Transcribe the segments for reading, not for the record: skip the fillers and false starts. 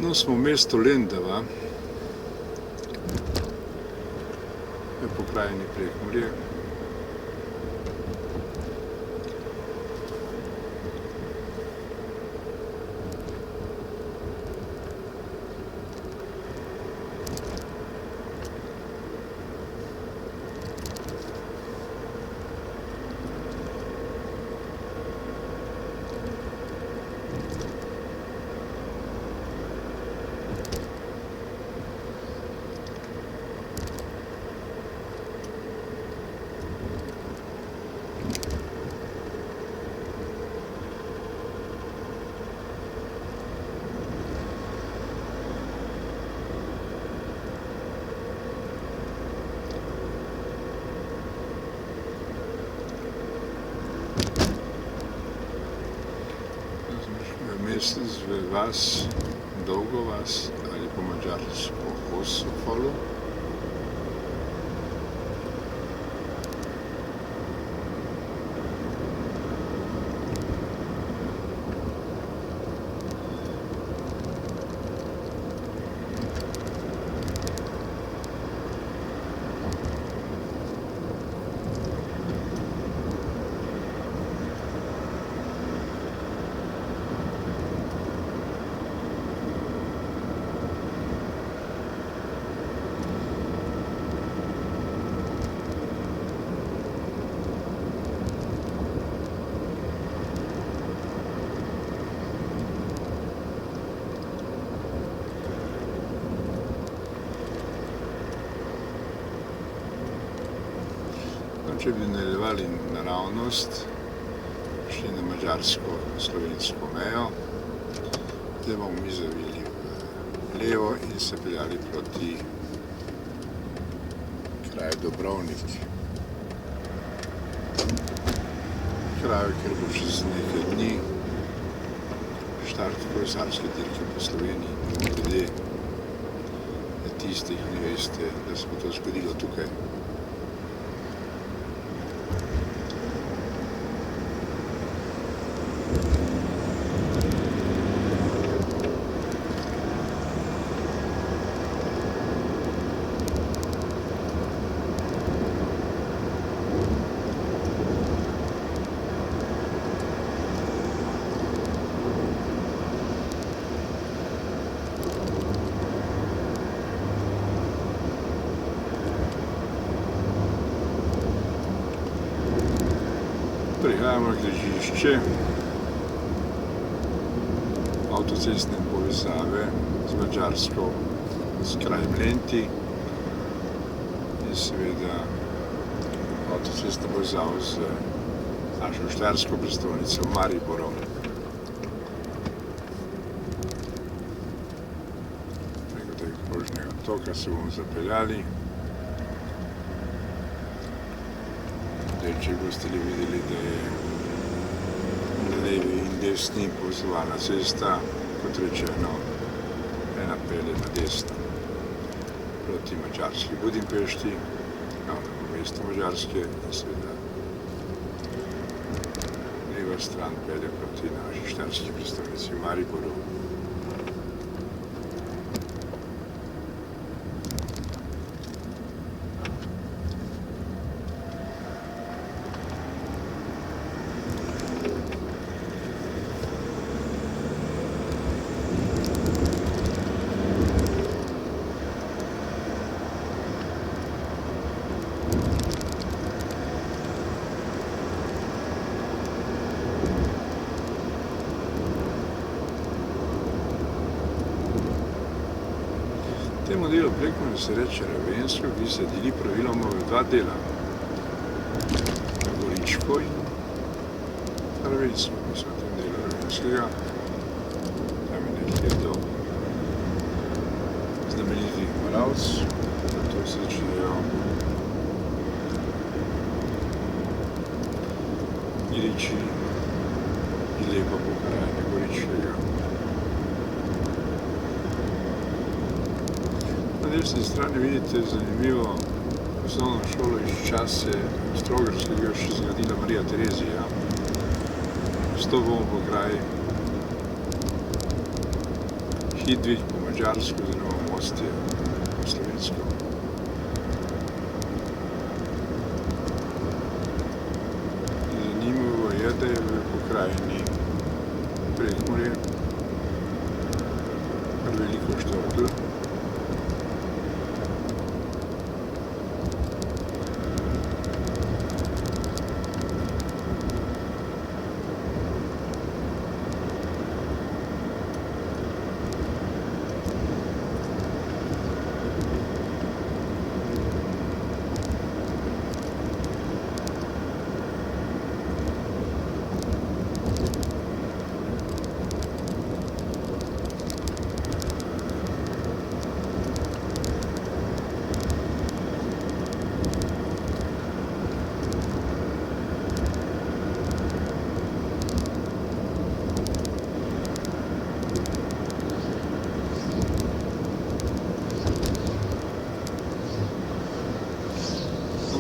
Trenutno smo v mestu Lendava, v pokrajini Prekmurje. V vas, Dolgo vas ali po mađarsko Hossfolu. Če bi nadaljevali naravnost, šli na mađarsko-slovensko mejo, zdaj bomo mi zavili v levo in se peljali proti kraju Dobrovnik. Kraju, kjer bo čez nekaj dni štart kolesarske dirke po Sloveniji. Glede na tistih, ki ne veste, da se bo to zgodilo tukaj. Prihajamo na križišče avtocestne povezave z Madžarsko, s krajem Lenti in seveda avtocestna povezava z našo štajersko prestolnico Mariborom. Preko tega krožnega toka se bomo zapeljali. Če boste videli, da je na levi in desni povezovalna cesta, kot rečeno, ena pelje na desno proti madžarski Budimpešti, glavnemu mestu Madžarske, in seveda leva stran pelje proti naši štajerski prestolnici Mariboru. Temu delu Prekmurja se reče Ravensko, ki se deli praviloma v dva dela. Na Goričko in Ravensko, ki so v tem delu Ravenskega. Tam je nekaj do znamenitih Moravc, zato se začnejo Iliči in lepa pokrajina Goričkega. Na desni strani vidite zanimivo osnovno šolo iz časa Avstro-Ogrskega, še zgradila Marija Terezija. S to bomo po kraj Hidvig, mađarsko oziroma Mostje po slovensko. Zanimivo je, da je v pokrajini Prekmurje kar veliko štorkelj.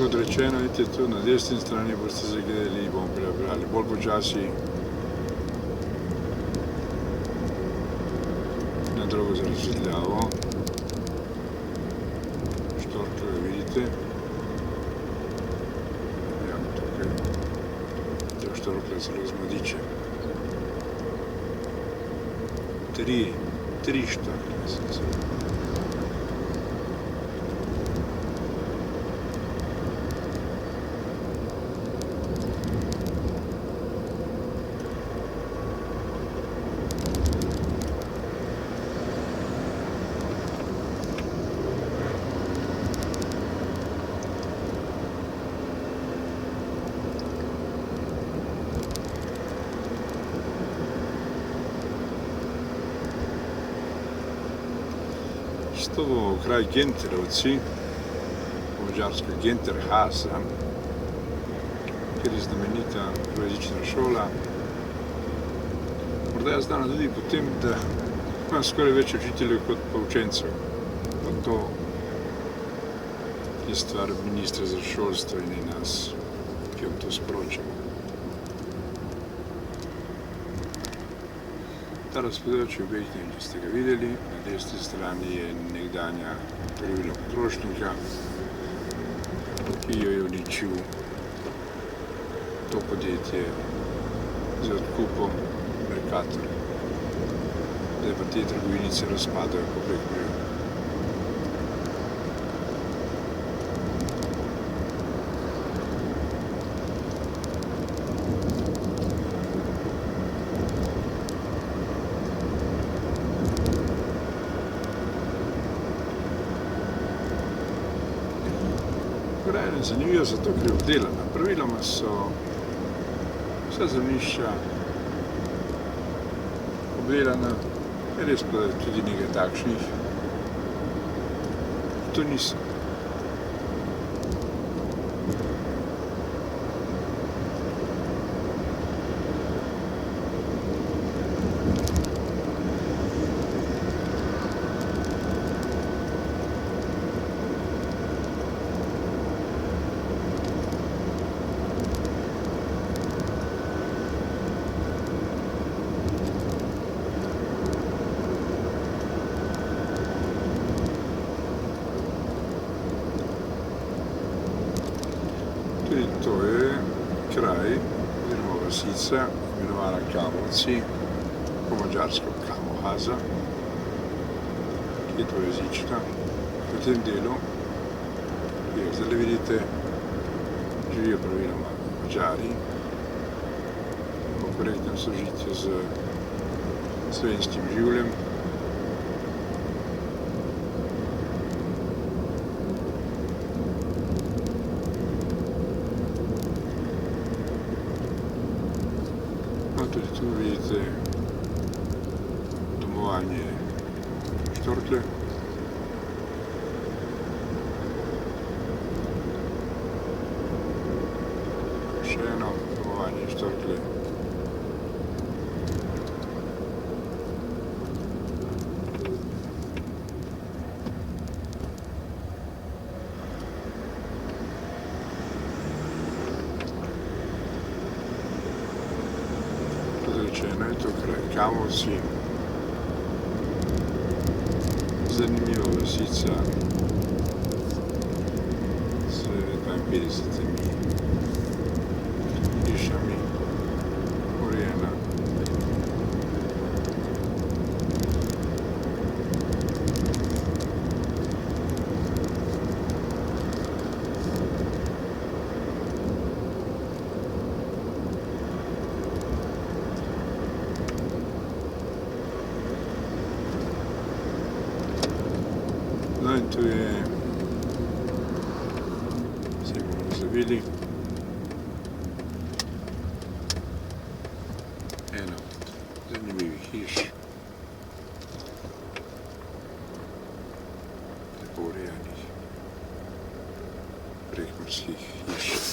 Kot rečeno, vidite tu na desni strani boste zagledali, bomo prebrali bolj počasi na drogo za razsvetljavo. Štorklje vidite. Ja, tukaj te štorklje celo z mladičem. Tri štorklje sem celo. To bomo v kraj Genterovci, po mađarsko Genterhaza, kjer je znamenita dvojezična šola. Morda je znana tudi po tem, da ima skoraj več učiteljev kot pa učencev. Pa to je stvar ministra za šolstvo in ne nas, ki vam to sporočamo. Ta razpodajoči objekt, če ste ga videli, na desni strani je nekdanja pravilo potrošnika, ki jo je uničil to podjetje z odkupom Mercator. Zdaj pa te trgovinice razpadajo po Prekmurju. Pokrajina je zanimiva zato, ker je obdelana. Praviloma so vsa zemljišča obdelana, res pa je tudi nekaj takšnih, to niso. Tudi to je kraj, oziroma vasica, imenovana Kamovci, po mađarsko Kamohaza, ki je dvojezična. V tem delu, ki jo zdaj vidite, živijo praviloma Mađari, po korektnem sožitju z slovenskim življem. Tudi tu vidite domovanje štorklje. Še eno domovanje štorklje. Rečeno je to kraj Kamovci. zanimiva vasica z 52 hišami, urejena. No in tu je, se bomo zavili, ena od zanimivih hiš, lepo urejenih prekmurskih hiš.